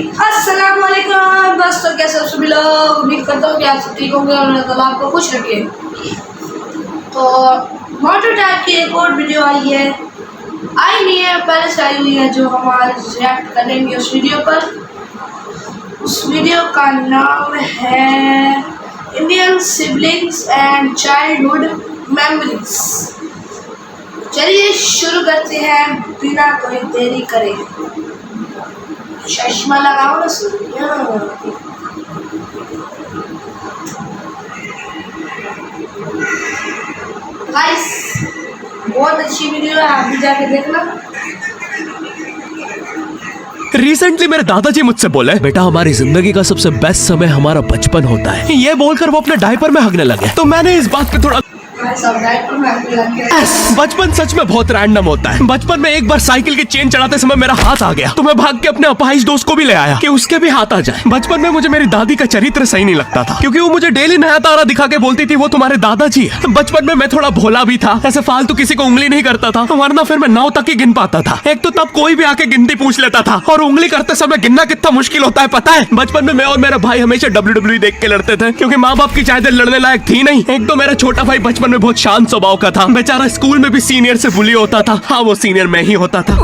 अस्सलामुअलैकुम दोस्तों, कैसे हो सभी लोग। उम्मीद करता हूँ कि आप सब ठीक होंगे और अल्लाह ताला आपको खुश रखे। तो मोटर टाइप की एक और वीडियो आई नहीं है, पहले से आई हुई है, जो हम आज रिएक्ट करेंगे उस वीडियो पर। उस वीडियो का नाम है Indian siblings and childhood memories. चलिए शुरू करते हैं बिना कोई देरी करे। चश्मा लगाओ ना सूर्या। गाइस बहुत अच्छी वीडियो है, आप भी जाके देखना। रिसेंटली मेरे दादाजी मुझसे बोले, बेटा हमारी जिंदगी का सबसे बेस्ट समय हमारा बचपन होता है। ये बोलकर वो अपने डायपर में हगने लगे। तो मैंने इस बात पे थोड़ा बचपन सच में बहुत रैंडम होता है। बचपन में एक बार साइकिल की चेन चढ़ाते समय मेरा हाथ आ गया, तो मैं भाग के अपने अपाहिज दोस्त को भी ले आया कि उसके भी हाथ आ जाए। बचपन में मुझे मेरी दादी का चरित्र सही नहीं लगता था, क्योंकि वो मुझे डेली नया तारा दिखा के बोलती थी वो तुम्हारे दादाजी है। बचपन में मैं थोड़ा भोला भी था, ऐसे फालतू किसी को उंगली नहीं करता था, वरना फिर मैं 9 तक ही गिन पाता था। एक तो तब कोई भी आके गिनती पूछ लेता था, और उंगली करते समय गिनना कितना मुश्किल होता है पता है। बचपन में मैं और मेरा भाई हमेशा WWE देख के लड़ते थे, क्योंकि माँ बाप की चाहते लड़ने लायक थी नहीं। एक तो मेरा छोटा भाई बचपन में बहुत शांत स्वभाव का था, बेचारा स्कूल में भी सीनियर से बुली होता था। हाँ, वो सीनियर मैं ही होता था।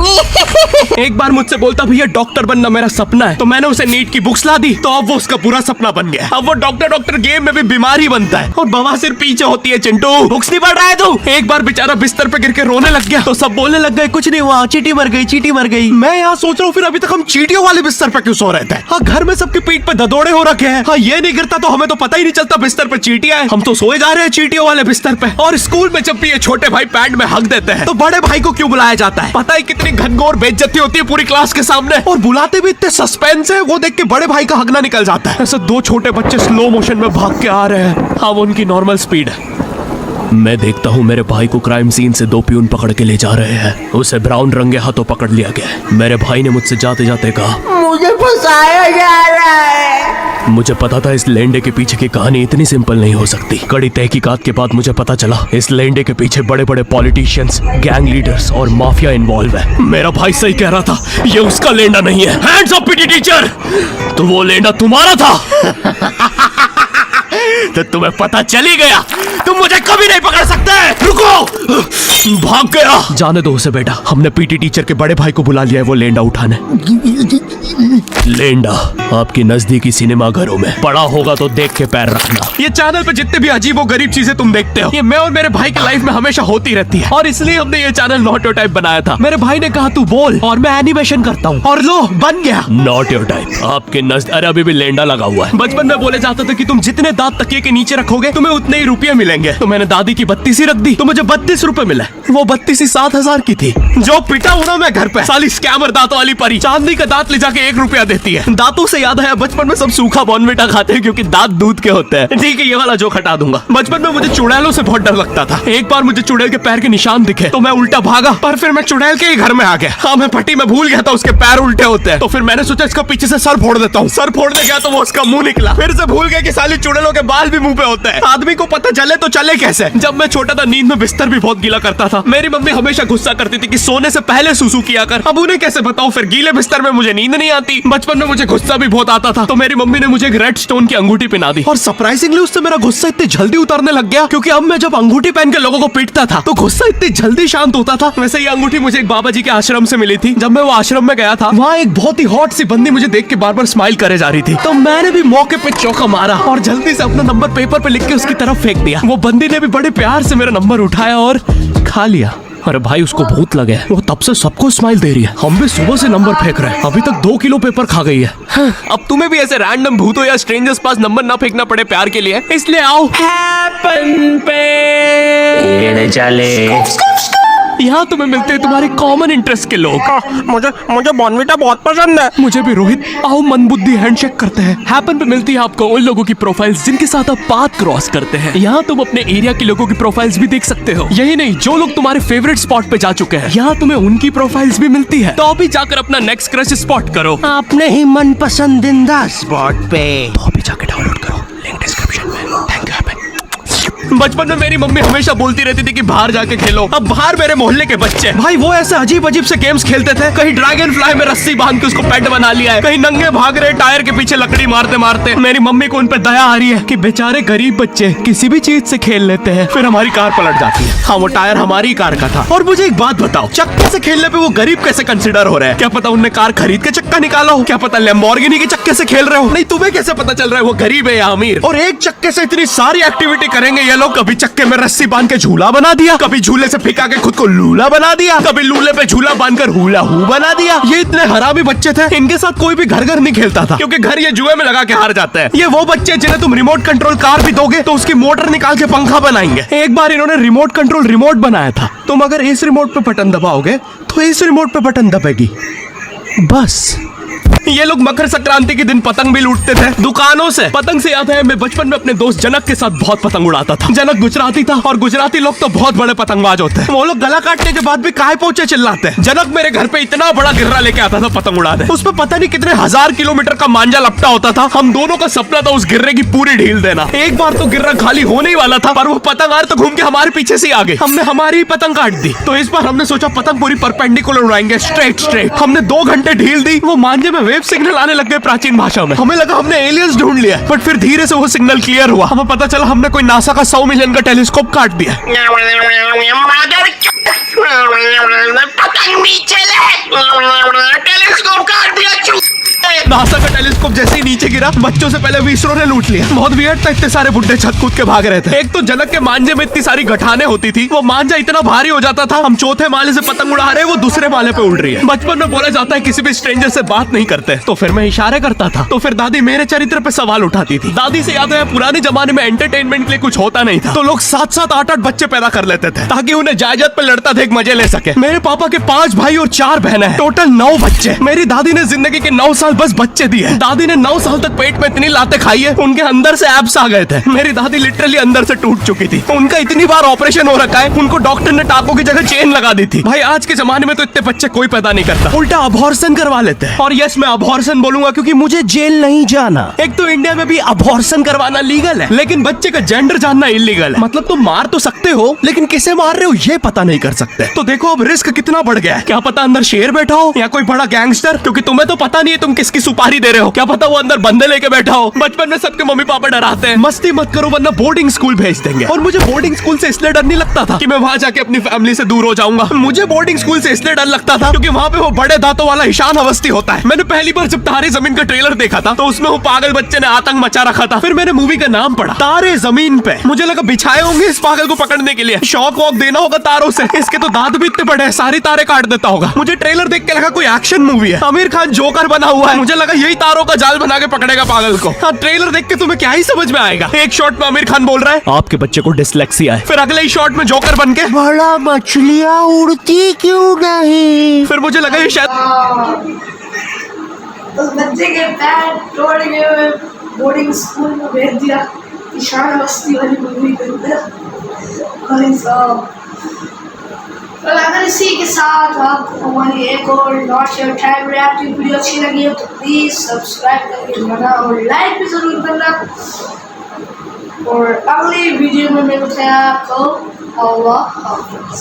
एक बार मुझसे बोलता, भैया डॉक्टर बनना मेरा सपना है। तो मैंने उसे नीट की बुक्स ला दी, तो अब वो उसका पूरा सपना बन गया। अब वो डॉक्टर गेम में भी बीमार ही बनता है, और बवासीर पीछे होती है। चिंटू बुक्स नहीं पढ़ रहा है तू। एक बार बेचारा बिस्तर पे गिर के रोने लग गया, तो सब बोलने लग गए कुछ नहीं हुआ, चींटी मर गई, चींटी मर गई। मैं यहाँ सोच रहा हूँ फिर अभी तक हम चींटियों वाले बिस्तर पे क्यों सो रहे थे। हाँ, घर में सबकी पीठ पे ददोड़े हो रखे हैं। हाँ, ये नहीं गिरता तो हमें तो पता ही नहीं चलता बिस्तर पे चींटियां हैं। हम तो सोए जा रहे हैं चींटियों वाले बिस्तर पे। और स्कूल में जब भी ये छोटे भाई पैंट में हक देते हैं, तो बड़े भाई को क्यों बुलाया जाता है पता है। कितनी घनघोर बेइज्जती होती है पूरी क्लास के सामने, और बुलाते भी इतने सस्पेंस है, वो देख के बड़े भाई का हगना निकल जाता है। ऐसे 2 छोटे बच्चे स्लो मोशन में भाग के आ रहे हैं। हाँ, वो उनकी नॉर्मल स्पीड है। मैं देखता हूँ मेरे भाई को क्राइम सीन से 2 प्यून पकड़ के ले जा रहे हैं। उसे ब्राउन रंगे हाथों पकड़ लिया गया। मेरे भाई ने मुझसे जाते जाते कहा, मुझे फंसाया जा रहा है। मुझे पता था इस लेंडे के पीछे की कहानी इतनी सिंपल नहीं हो सकती। कड़ी तहकीकात के बाद मुझे पता चला इस लेंडे के पीछे बड़े बड़े पॉलिटिशियंस, गैंग लीडर्स और माफिया इन्वॉल्व है। मेरा भाई सही कह रहा था, ये उसका लेंडा नहीं है। हैंड्स अप पीटी टीचर, तो वो लेंडा तुम्हारा था। तो तुम्हें पता चल ही गया, तुम मुझे कभी नहीं पकड़ सकते। रुको, भाग गया। जाने दो उसे बेटा, हमने पीटी टीचर के बड़े भाई को बुला लिया है वो लेंडा उठाने। लेंडा आपकी नजदीकी सिनेमा घरों में पड़ा होगा तो देख के पैर रखना। ये चैनल पे जितने भी अजीब और गरीब चीजें तुम देखते हो, ये मैं और मेरे भाई की लाइफ में हमेशा होती रहती है, और इसलिए हमने ये चैनल नॉट योर टाइप बनाया था। मेरे भाई ने कहा तू बोल, और मैं एनिमेशन करता हूँ, और लो बन गया नॉट योर टाइप। आपके अरे अभी भी लेंडा लगा हुआ है। बचपन में बोले जाते थे कि तुम जितने दांत तकिए के नीचे रखोगे तुम्हें उतने ही रुपये मिलेंगे। तो मैंने दादी की 32 रख दी, तो मुझे 32 रुपए मिले। वो 32 7,000 की थी। जो पिटा हूं ना मैं घर पे, साली स्कैमर दांतों वाली परी चांदी का दांत ले जाके 1 रुपया देती है। दांतों से याद आया, बचपन में सब सूखा बॉर्नविटा खाते हैं क्योंकि दांत दूध के होते हैं। ठीक है, ये वाला जोक हटा दूंगा। बचपन में मुझे चुड़ैलों से बहुत डर लगता था। एक बार मुझे चुड़ैल के पैर के निशान दिखे, तो मैं उल्टा भागा, पर फिर मैं चुड़ैल के ही घर में आ गया। हाँ, मैं पट्टी में भूल गया था उसके पैर उल्टे होते हैं, तो फिर मैंने सोचा इसका पीछे से सर फोड़ देता हूँ। सर फोड़ने गया तो वो उसका मुंह निकला। फिर से भूल गया कि साली चुड़ैलों के बाल भी मुंह पे होते हैं। आदमी को पता चले तो चले कैसे। जब मैं छोटा था नींद में बिस्तर भी बहुत गीला करता था। मेरी मम्मी हमेशा गुस्सा करती थी कि सोने से पहले सुसु किया कर। अब उन्हें कैसे बताऊं, फिर गीले बिस्तर में मुझे नींद नहीं आती। बचपन में मुझे गुस्सा भी बहुत आता था, तो मेरी मम्मी ने मुझे एक रेड स्टोन की अंगूठी पहना दी, और सरप्राइजिंगली उससे मेरा गुस्सा इतनी जल्दी उतरने लग गया, क्योंकि अब मैं जब अंगूठी पहन के लोगों को पीटता था तो गुस्सा इतनी जल्दी शांत होता था। वैसे ये अंगूठी मुझे एक बाबा जी के आश्रम से मिली थी। जब मैं वो आश्रम में गया था, वहाँ एक बहुत ही हॉट सी बंदी मुझे देख के बार बार स्माइल करे जा रही थी, तो मैंने भी मौके पे चौका मारा और जल्दी से अपना नंबर पेपर पे लिख के उसकी तरफ फेंक दिया। वो बंदी ने भी बड़े प्यार से मेरा नंबर उठाया और खा लिया। अरे भाई, उसको भूत लगे, वो तब से सबको स्माइल दे रही है। हम भी सुबह से नंबर फेंक रहे हैं, अभी तक 2 किलो पेपर खा गई है। अब तुम्हें भी ऐसे रैंडम भूतों या स्ट्रेंजर्स पास नंबर ना फेंकना पड़े प्यार के लिए, इसलिए आओ हैपन पे चले। यहाँ तुम्हें मिलते हैं तुम्हारे कॉमन इंटरेस्ट के लोग। मुझे बॉर्नविटा बहुत पसंद है। मुझे भी रोहित। आओ मन बुद्धि हैंडशेक करते हैं। हैपन पे मिलती है आपको उन लोगों की प्रोफाइल्स जिनके साथ आप पाथ क्रॉस करते हैं। यहाँ तुम अपने एरिया के लोगों की प्रोफाइल्स भी देख सकते हो। यही नहीं, जो लोग तुम्हारे फेवरेट स्पॉट पे जा चुके हैं, यहाँ तुम्हें उनकी प्रोफाइल्स भी मिलती है। तो अभी जाकर अपना नेक्स्ट क्रश स्पॉट करो अपने ही मन पसंदीदा स्पॉट पे। तो अभी जाकर डाउनलोड करो, लिंक डिस्क्रिप्शन में। Thank you. बचपन में मेरी मम्मी हमेशा बोलती रहती थी कि बाहर जाके खेलो। अब बाहर मेरे मोहल्ले के बच्चे भाई वो ऐसे अजीब अजीब से गेम्स खेलते थे। कहीं ड्रैगन फ्लाई में रस्सी बांध के उसको पेट बना लिया है, कहीं नंगे भाग रहे टायर के पीछे लकड़ी मारते मारते। मेरी मम्मी को उन पे दया आ रही है कि बेचारे गरीब बच्चे किसी भी चीज से खेल लेते हैं, फिर हमारी कार पलट जाती है। हाँ वो टायर हमारी कार का था। और मुझे एक बात बताओ, चक्के से खेलने पे वो गरीब कैसे कंसिडर हो रहे हैं? क्या पता उनने कार खरीद के चक्का निकाला हो, क्या पता लैम्बोर्गिनी के चक्के से खेल रहे हो। नहीं तुम्हें कैसे पता चल रहा है वो गरीब है या अमीर? और एक चक्के से इतनी सारी एक्टिविटी करेंगे ये लोग। कभी चक्के में रस्सी बांध के झूला बना दिया, कभी झूले से फिका के खुद को लूला बना दिया, कभी लूले पे झूला बांधकर हुला हू बना दिया। ये इतने हरामी बच्चे थे, इनके साथ कोई भी घर घर नहीं खेलता था, क्योंकि घर ये जुए में लगा के हार जाते हैं। ये वो बच्चे जिन्हें तुम रिमोट कंट्रोल कार भी दोगे तो उसकी मोटर निकाल के पंखा बनाएंगे। एक बार इन्होंने रिमोट कंट्रोल रिमोट बनाया था। तुम अगर इस रिमोट पे बटन दबाओगे तो इस रिमोट पे बटन दबेगी, बस। ये लोग मकर संक्रांति के दिन पतंग भी लूटते थे दुकानों से। पतंग से याद है मैं बचपन में अपने दोस्त जनक के साथ बहुत पतंग उड़ाता था। जनक गुजराती था और गुजराती लोग तो बहुत बड़े पतंगबाज होते हैं। वो लोग गला काटने के बाद भी काहे पहुंचे चिल्लाते हैं। जनक मेरे घर पे इतना बड़ा गिर्रा लेके आता था पतंग उड़ाने। उस पे पता नहीं कितने 1000 किलोमीटर का मांझा लपटा होता था। हम दोनों का सपना था उस गिर्रे की पूरी ढील देना। एक बार तो गिर्रा खाली होने ही वाला था, पर वो पतंग आर तो घूम के हमारे पीछे से आ गई। हमने हमारी पतंग काट दी। तो इस बार हमने सोचा पतंग पूरी परपेंडिकुलर उड़ाएंगे, स्ट्रेट। हमने 2 घंटे ढील दी, वो मांझे में वेव सिग्नल आने लग गए प्राचीन भाषा में। हमें लगा हमने एलियंस ढूंढ लिया, बट फिर धीरे से वो सिग्नल क्लियर हुआ। हमें पता चला हमने कोई नासा का 100 मिलियन का टेलीस्कोप काट दिया। पतंग भी चले, टेलीस्कोप काट दिया। नासा का टेलीस्कोप जैसे ही नीचे गिरा, बच्चों से पहले विसरो ने लूट लिया। बहुत वियर्ड था, इतने सारे बुड्ढे छत कूद के भाग रहे थे। एक तो जनक के मांझे में इतनी सारी गठाने होती थी, वो मांझा इतना भारी हो जाता था, हम चौथे माले से पतंग उड़ा रहे, वो दूसरे माले पे उड़ रही है। बचपन में बोला जाता है किसी भी स्ट्रेंजर से बात नहीं करते, तो फिर मैं इशारे करता था। तो फिर दादी मेरे चरित्र पे सवाल उठाती थी। दादी से याद है पुराने जमाने में एंटरटेनमेंट के लिए कुछ होता नहीं था, तो लोग 7-7, 8-8 बच्चे पैदा कर लेते थे ताकि उन्हें जायदाद पे लड़ता देख मजे ले सके। मेरे पापा के 5 भाई और 4 बहनें हैं, टोटल 9 बच्चे। मेरी दादी ने जिंदगी के 9 साल बस बच्चे दिए। दादी ने 9 साल तक पेट में इतनी लातें खाई है, उनके अंदर से एब्स आ गए थे। मेरी दादी लिटरली अंदर से टूट चुकी थी। उनका इतनी बार ऑपरेशन हो रखा है, उनको डॉक्टर ने टाकों की जगह चेन लगा दी थी। भाई आज के जमाने में तो इतने बच्चे कोई पैदा नहीं करता, उल्टा अबॉर्शन करवा लेते हैं। और यस मैं अबॉर्शन बोलूंगा क्योंकि मुझे जेल नहीं जाना। एक तो इंडिया में भी अबॉर्शन करवाना लीगल है, लेकिन बच्चे का जेंडर जानना इलीगल है। मतलब तुम मार तो सकते हो, लेकिन किसे मार रहे हो ये पता नहीं कर सकते। तो देखो अब रिस्क कितना बढ़ गया है। क्या पता अंदर शेर बैठा हो या कोई बड़ा गैंगस्टर, क्योंकि तुम्हें तो पता नहीं है तुम किसकी सुपारी दे रहे हो। क्या पता वो अंदर बंदे लेके बैठा हो। बचपन में सबके मम्मी पापा डराते हैं, मस्ती मत करो वरना बोर्डिंग स्कूल भेज देंगे। और मुझे बोर्डिंग स्कूल से इसलिए डर नहीं लगता था कि मैं वहां जाके अपनी फैमिली से दूर हो जाऊंगा। मुझे बोर्डिंग स्कूल से इसलिए डर लगता था क्योंकि वहां पे वो बड़े दांतों वाला ईशान अवस्थी होता है। मैंने पहली बार जब तारे जमीन का ट्रेलर देखा था तो उसमें वो पागल बच्चे ने आतंक मचा रखा था। फिर मैंने मूवी का नाम पढ़ा तारे जमीन पे। मुझे लगा बिछाए होंगे इस पागल को पकड़ने के लिए, शॉक वॉक देना होगा तारों से। इसके तो दांत भी इतने बड़े हैं, सारी तारे काट देता होगा। मुझे ट्रेलर देख के लगा कोई एक्शन मूवी है, आमिर खान जोकर बना हुआ है। मुझे लगा यही तारों का जाल बना के पकड़ेगा पागल को। हाँ, ट्रेलर देख के तुम्हें क्या ही समझ में आएगा। एक शॉट में आमिर खान बोल रहा है आपके बच्चे को डिसलेक्सिया है, फिर अगले ही शॉट में जोकर बन के बड़ा मछलियाँ उड़ती क्यों नहीं। फिर मुझे लगा ये शायद उस बच्चे के पैर तोड़ के बोर्डिंग स्कूल में भेज दिया ईशान अवस्थी वाली मूवी के अंदर। भाई साहब, तो अगर इसी के साथ आपको हमारी एक और not your time reactive video अच्छी लगी हो तो प्लीज सब्सक्राइब करके जाना और लाइक भी जरूर करना। और अगली वीडियो में मिलते हैं आपको। अल्लाह हाफ़िज़।